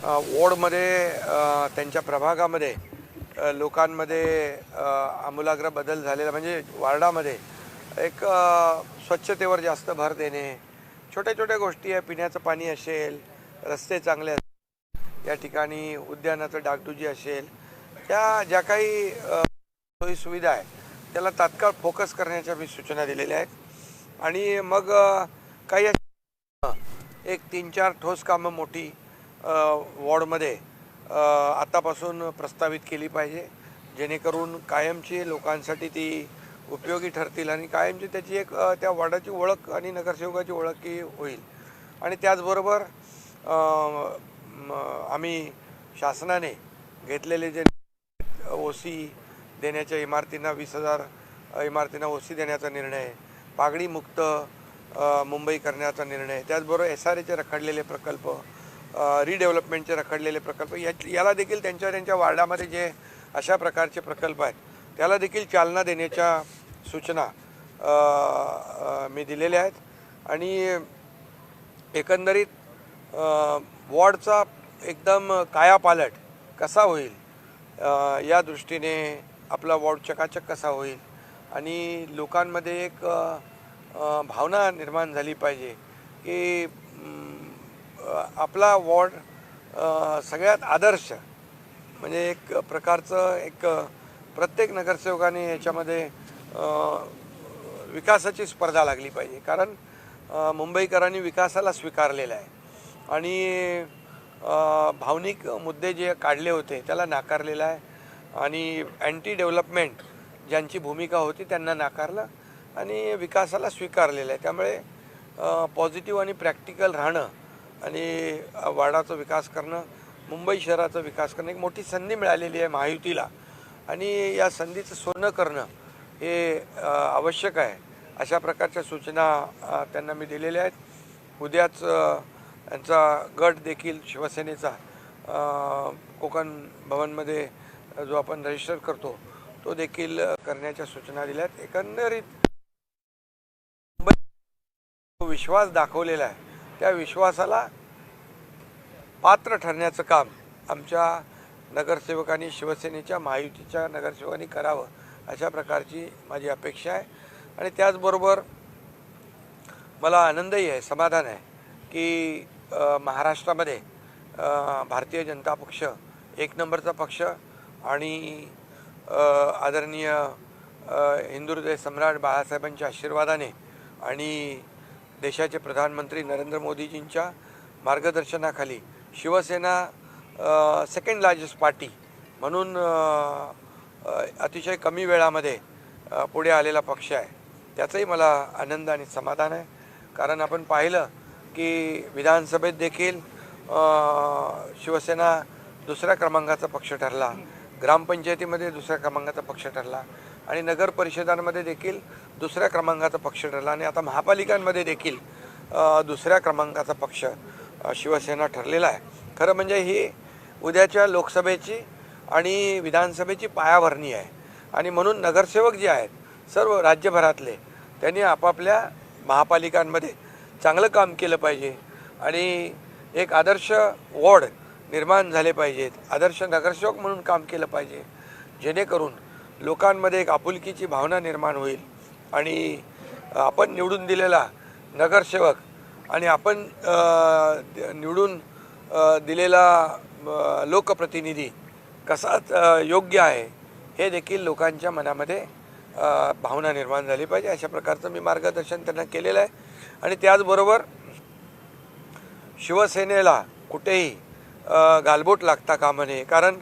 वॉर्डमध्ये त्यांच्या प्रभागामध्ये लोकांमध्ये आमूलाग्र बदल झालेला म्हणजे वार्डामध्ये एक स्वच्छतेवर जास्त भर देणे, छोट्या छोट्या गोष्टी आहे, पिण्याचं पाणी असेल, रस्ते चांगले असेल, या ठिकाणी उद्यानाचं डागडुजी असेल, त्या ज्या काही सोयी सुविधा आहे त्याला तात्काळ फोकस करण्याच्या मी सूचना दिलेल्या आहेत। आणि मग काही एक 3-4 ठोस कामं मोठी वॉर्डमध्ये आतापासून प्रस्तावित केली पाहिजे, जेणेकरून कायमची लोकांसाठी ती उपयोगी ठरतील आणि कायमची त्याची एक त्या वॉर्डाची ओळख आणि नगरसेवकाची ओळख ही होईल। आणि त्याचबरोबर आम्ही शासनाने घेतलेले जे ओसी देण्याच्या इमारतींना 20,000 इमारतींना ओसी देण्याचा निर्णय, पागडी मुक्त मुंबई करण्याचा निर्णय, त्याचबरोबर SRAचे रखडलेले प्रकल्प, रिडेव्हलपमेंटचे रखडलेले प्रकल्प, याला देखील त्यांच्या वार्डामध्ये जे अशा प्रकारचे प्रकल्प आहेत त्याला देखील चालना देण्याच्या सूचना मी दिलेल्या आहेत। आणि एकंदरीत वॉर्डचा एकदम कायापालट कसा होईल या दृष्टीने आपला वॉर्ड चकाचक कसा होईल आणि लोकांमध्ये एक भावना निर्माण झाली पाहिजे की आपला वॉर्ड सगळ्यात आदर्श म्हणजे एक प्रकारचं एक प्रत्येक नगरसेवकाने याच्यामध्ये विकासाची स्पर्धा लागली पाहिजे, कारण मुंबईकरांनी विकासाला स्वीकारलेला आहे आणि भावनिक मुद्दे जे काढले होते त्याला नाकारलेला आहे आणि अँटी डेव्हलपमेंट ज्यांची भूमिका होती त्यांना नाकारलं आणि विकासाला स्वीकारलेलं आहे। त्यामुळे पॉझिटिव्ह आणि प्रॅक्टिकल राहणं आणि वार्डाचा विकास करणं, मुंबई शहराचा विकास करणं एक मोठी संधी मिळालेली आहे महायुतीला आणि या संधीचं सोनं करणं हे आवश्यक आहे। अशा प्रकारच्या सूचना त्यांना मी दिलेल्या आहेत। उद्याच यांचा गट देखील शिवसेनेचा कोकण भवनमध्ये जो आपण रजिस्टर करतो तो देखील करण्याच्या सूचना दिल्या आहेत। एकंदरीत विश्वास दाखवलेला आहे त्या विश्वासाला पात्र ठरण्याचं काम आमच्या नगरसेवकांनी, शिवसेनेच्या महायुतीच्या नगरसेवकांनी करावं अशा प्रकारची माझी अपेक्षा आहे। आणि त्याचबरोबर मला आनंदही आहे, समाधान आहे की महाराष्ट्रामध्ये भारतीय जनता पक्ष एक नंबरचा पक्ष आणि आदरणीय हिंदुहृदय सम्राट बाळासाहेबांच्या आशीर्वादाने आणि देशाचे प्रधानमंत्री नरेंद्र मोदीजींच्या मार्गदर्शनाखाली शिवसेना सेकंड लार्जेस्ट पार्टी म्हणून अतिशय कमी वेळामध्ये पुढे आलेला पक्ष आहे। त्याचाही मला आनंद आणि समाधान आहे, कारण आपण पाहिलं की विधानसभेत देखील शिवसेना दुसऱ्या क्रमांकाचा पक्ष ठरला, ग्रामपंचायतीमध्ये दुसऱ्या क्रमांकाचा पक्ष ठरला आणि नगर परिषदांमध्ये देखील दुसऱ्या क्रमांकाचा पक्ष ठरला आणि आता महापालिकांमध्ये देखील दुसऱ्या क्रमांकाचा पक्ष शिवसेना ठरलेला आहे। खरं म्हणजे ही उद्याच्या लोकसभेची आणि विधानसभेची पायाभरणी आहे आणि म्हणून नगरसेवक जे आहेत सर्व राज्यभरातले त्यांनी आपापल्या महापालिकांमध्ये चांगलं काम केलं पाहिजे आणि एक आदर्श वॉर्ड निर्माण झाले पाहिजेत, आदर्श नगरसेवक म्हणून काम केलं पाहिजे, जेणेकरून लोकांमध्ये एक आपुलकीची भावना निर्माण होईल आणि आपण निवडून दिलेला नगरसेवक आणि आपण निवडून दिलेला लोकप्रतिनिधी कसा योग्य आहे हे देखील लोकांच्या मनामध्ये भावना निर्माण झाली पाहिजे अशा प्रकारचं मी मार्गदर्शन त्यांना केलेलं आहे। आणि त्याचबरोबर शिवसेनेला कुठेही गालबोट लागता कामा नये, कारण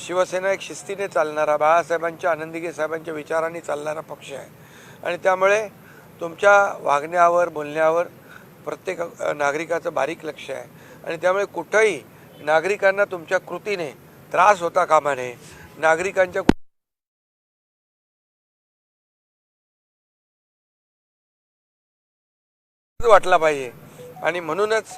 शिवसेना एक शिस्तीने चालणारा, बाळासाहेबांच्या, आनंदीगे साहेबांच्या विचारांनी चालणारा पक्ष आहे आणि त्यामुळे तुमच्या वागण्यावर, बोलण्यावर प्रत्येक नागरिकाचं बारीक लक्ष आहे आणि त्यामुळे कुठंही नागरिकांना तुमच्या कृतीने त्रास होता कामा नये, नागरिकांच्या वाटला पाहिजे आणि म्हणूनच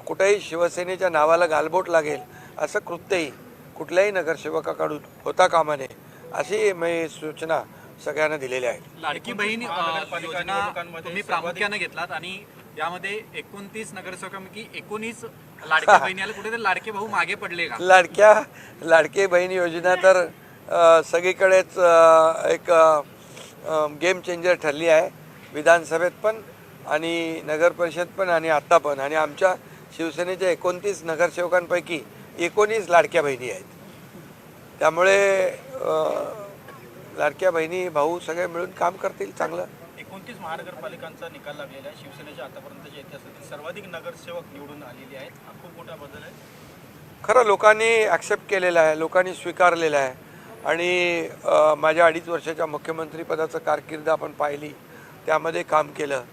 कुठेही शिवसेनेच्या नावाला गालबोट लागेल असं कृत्यही कुठल्याही नगरसेवकाकडून होता कामा नये अशी मी सूचना सगळ्यांना दिलेल्या आहेत। लाडकी बहीण योजना तुम्ही प्रामुख्याने घेतलात आणि यामध्ये 29 नगरसेवकांपैकी 19 लाडक्या बहिणीला कुठेतरी लाडके भाऊ मागे पडले का? लाडके बहीण योजना तर सगळीकडेच एक गेम चेंजर ठरली आहे, विधानसभेत पण आणि नगर परिषद पण आणि आत्ता पण. आणि आमच्या शिवसेनेच्या 29 नगरसेवकांपैकी 19 लाडक्या बहिणी आहेत. त्यामुळे लाडक्या बहिणी भाऊ सगळे मिळून काम करतील चांगलं. 29 महानगरपालिकांचा निकाल लागलेला आहे. शिवसेनेच्या आतापर्यंतच्या इतिहासातील सर्वाधिक नगरसेवक निवडून आलेले आहेत. हा खूप मोठा बदल आहे. खरं लोकांनी ॲक्सेप्ट केलेलं आहे, लोकांनी स्वीकारलेलं आहे. आणि माझ्या 2.5 वर्षाच्या मुख्यमंत्रीपदाचं कारकीर्द आपण पाहिली, त्यामध्ये काम केलं.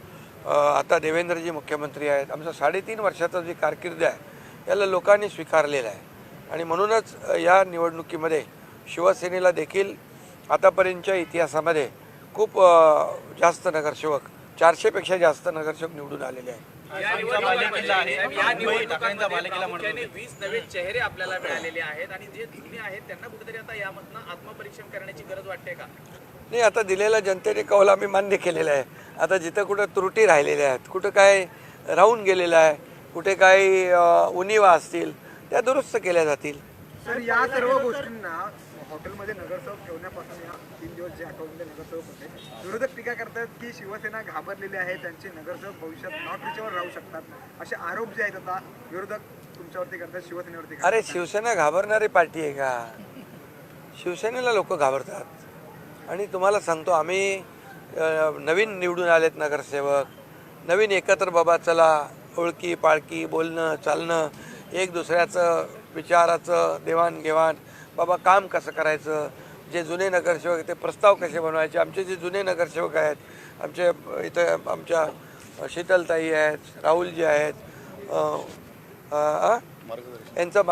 आता देवेंद्रजी मुख्यमंत्री आहेत. आमचं 3.5 वर्षाचं जे कारकीर्द आहे याला लोकांनी स्वीकारलेलं आहे. आणि म्हणूनच या निवडणुकीमध्ये शिवसेनेला देखील आतापर्यंतच्या इतिहासामध्ये खूप जास्त नगरसेवक, 400पेक्षा जास्त नगरसेवक निवडून आलेले आहेत. 20 नवे चेहरे आपल्याला मिळालेले आहेत आणि जे जुने आहेत त्यांना कुठेतरी आता यामधनं आत्मपरीक्षण करण्याची गरज वाटते का? नाही, आता दिलेला जनतेने कौल आम्ही मान्य केलेला आहे. आता जिथं कुठं त्रुटी राहिलेल्या आहेत, कुठं काय राहून गेलेलं आहे, कुठे काही उणिवा असतील त्या दुरुस्त केल्या जातील. सर, या सर्व गोष्टींना हॉटेलमध्ये नगरसेवक ठेवण्यापासून या 3 दिवस जे आठवड्यामध्ये नगरसेवक होते, विरोधक टीका करतात की शिवसेना घाबरलेली आहे, त्यांचे नगरसेवक भविष्यात नॉट रिचवर राहू शकतात, असे आरोप जे आहेत आता विरोधक तुमच्यावरती करतात, शिवसेनेवरती करतात. अरे, शिवसेना घाबरणारी पार्टी आहे का? शिवसेनेला लोक घाबरतात. आणि तुम्हाला सांगतो, आम्ही नवीन निवडून आलेत नगरसेवक, नवीन एकत्र बाबा चला, ओळखी पाळखी, बोलणं चालणं, एक दुसऱ्याचं विचाराचं देवाणघेवाण, बाबा काम कसं करायचं, जे जुने नगरसेवक आहेत ते प्रस्ताव कसे बनवायचे. आमचे जे जुने नगरसेवक आहेत, आमचे इथं आमच्या शीतलताई आहेत, राहुलजी आहेत, यांचं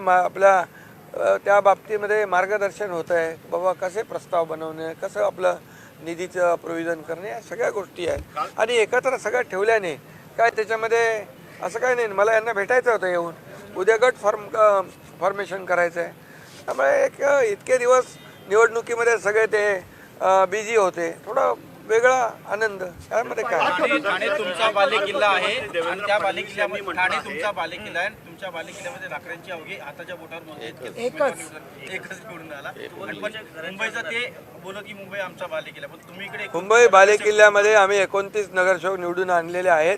आपल्या त्या बाबतीमध्ये मार्गदर्शन होतं आहे. बाबा कसे प्रस्ताव बनवणे, कसं आपलं निधीचं प्रोव्हिजन करणे, या सगळ्या गोष्टी आहेत. आणि एकत्र सगळ्या ठेवल्याने काय त्याच्यामध्ये असं काय नाही. मला यांना भेटायचं होतं येऊन, उद्या गट फॉर्मेशन करायचं आहे. त्यामुळे इतके दिवस निवडणुकीमध्ये सगळे ते बिझी होते, थोडा वेगळा आनंद त्यामध्ये काय. ठाणे तुमचा बालेकिल्ला आहे आणि त्या बालेकिल्ल्यामध्ये ठाणे तुमचा बालेकिल्ला आहे. तुमच्या बालेकिल्ल्यामध्ये लाकडांची अवघी हाताच्या बोटावर मोजली एकच निवडून आला. पण मुंबईचं ते बोलत की मुंबई आमचा बालेकिल्ला, पण तुम्ही इकडे मुंबई बालेकिल्ल्यामध्ये आम्ही 29 नगरसेवक निवडून आणलेले आहेत.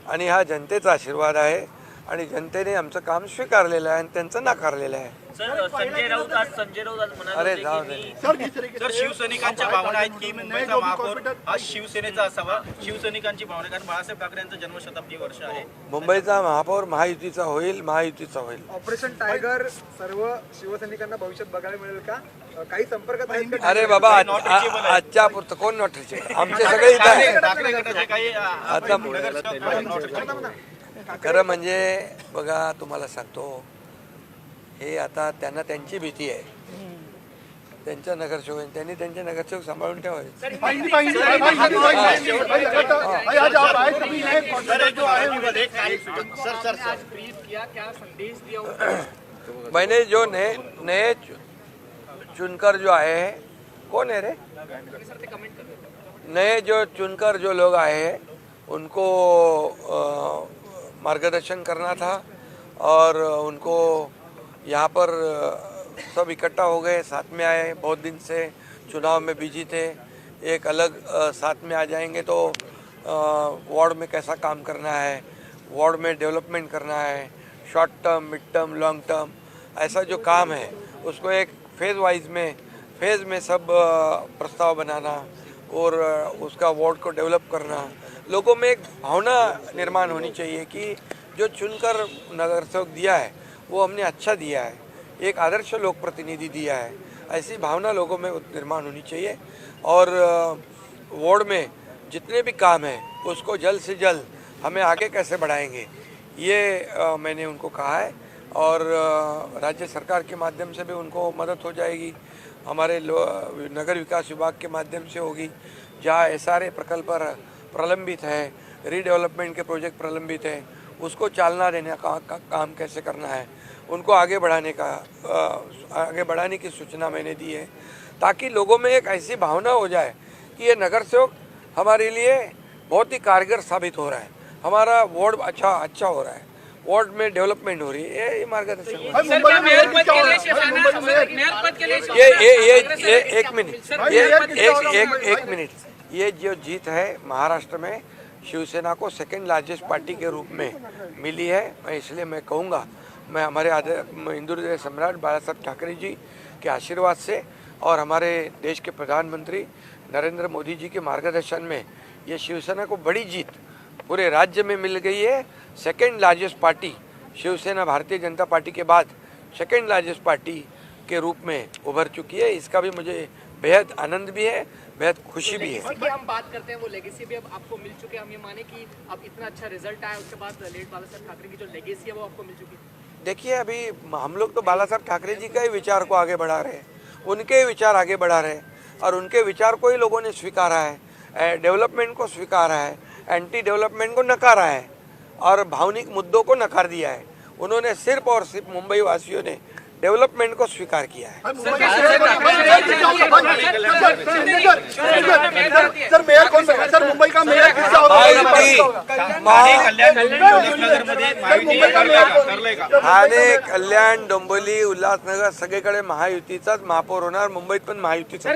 आणि हा जनतेचा आशीर्वाद आहे आणि जनतेने आमचं काम स्वीकारलेलं आहे आणि त्यांचं नाकारलेलं आहे. संजय राऊत आज अरे जाऊ दे. तर शिवसैनिकांच्या भावना आहेत की मुंबईचा महापौर हा शिवसेनेचा असावा. शिवसैनिकांची भावना, कारण बाळासाहेब ठाकरे यांचं जन्मशताब्दी वर्ष आहे. मुंबईचा महापौर महायुतीचा होईल, महायुतीचा होईल. ऑपरेशन टायगर सर्व शिवसैनिकांना भविष्यात बघायला मिळेल का? काही संपर्कात आहेत का? अरे बाबा, आजच्या पुरतं कोण नॉट रिचेबल? आमचे सगळे इथं आहे. ठाकरे गटाचे काही आता खरं म्हणजे बघा, तुम्हाला सांगतो, हे आता त्यांना त्यांची भीती आहे. त्यांच्या नगरसेवक, त्यांनी त्यांचे नगरसेवक सांभाळून ठेवायचे. मैंने जो नए चुनकर जो आए हैं, कौन है रे, नए जो चुनकर जो लोग आए हैं उनको मार्गदर्शन करना था. और उनको यहाँ पर सब इकट्ठा हो गए, साथ में आए. बहुत दिन से चुनाव में बिजी थे. एक अलग साथ में आ जाएंगे तो वार्ड में कैसा काम करना है, वार्ड में डेवलपमेंट करना है, short term, mid term, long term, ऐसा जो काम है उसको एक फेज़ में सब प्रस्ताव बनाना और उसका वार्ड को डेवलप करना. लोगों में एक भावना निर्माण होनी चाहिए कि जो चुनकर नगरसेवक दिया है वो हमने अच्छा दिया है, एक आदर्श लोक प्रतिनिधि दिया है. ऐसी भावना लोगों में निर्माण होनी चाहिए. और वार्ड में जितने भी काम हैं उसको जल्द से जल्द हमें आगे कैसे बढ़ाएंगे, ये मैंने उनको कहा है. और राज्य सरकार के माध्यम से भी उनको मदद हो जाएगी, हमारे नगर विकास विभाग के माध्यम से होगी. जहाँ SRA प्रकल्प प्रलंबित है, रीडेवलपमेंट के प्रोजेक्ट प्रलंबित है, उसको चालना देने का काम कैसे करना है, उनको आगे बढ़ाने की सूचना मैंने दी है. ताकि लोगों में एक ऐसी भावना हो जाए कि ये नगरसेवक हमारे लिए बहुत ही कारगर साबित हो रहा है, हमारा वार्ड अच्छा हो रहा है. वार्ड में डेवलपमेंट हो रही है, ये मार्गदर्शन हो रहा है। सर, क्या मेयर पद के लिए शिवसेना मेयर पद के लिए ये एक मिनट, एक मिनट, ये जो जीत है महाराष्ट्र में शिवसेना को सेकंड लार्जेस्ट पार्टी के रूप में मिली है। मैं इसलिए मैं कहूँगा, मैं हमारे हिंदू हृदय सम्राट बाला साहब ठाकरे जी के आशीर्वाद से और हमारे देश के प्रधानमंत्री नरेंद्र मोदी जी के मार्गदर्शन में ये शिवसेना को बड़ी जीत पूरे राज्य में मिल गई है। Second largest party Shiv Sena Bharatiya Janata party के बाद सेकंड लार्जेस्ट पार्टी के रूप में उभर चुकी है। इसका भी मुझे बेहद आनंद भी है, बेहद खुशी भी है। की हम बात करते हैं, वो लेगेसी भी अब आपको मिल चुके हैं। हम ये माने कि अब इतना अच्छा रिजल्ट आया उसके बाद लेट बाला साहब ठाकरे की जो लेगेसी है वो आपको मिल चुकी है। देखिए, अभी हम लोग तो बाला साहब ठाकरे जी का ही विचार को आगे बढ़ा रहे हैं, उनके ही विचार आगे बढ़ा रहे हैं और उनके विचार को ही लोगों ने स्वीकारा है, डेवलपमेंट को स्वीकारा है, एंटी डेवलपमेंट को नकारा है और भावनिक मुद्दों को नकार दिया है। उन्होंने सिर्फ और सिर्फ मुंबई वासियों ने डेवलपमेंट को स्वीकार किया है। सर मेयर कौन बनेगा? सर मुंबई का मेयर किसका होगा? ठाणे, कल्याण, डोंबिवली, उल्हासनगर सगळीकडे महायुतीचाच महापौर होणार, मुंबईत पण महायुतीचा.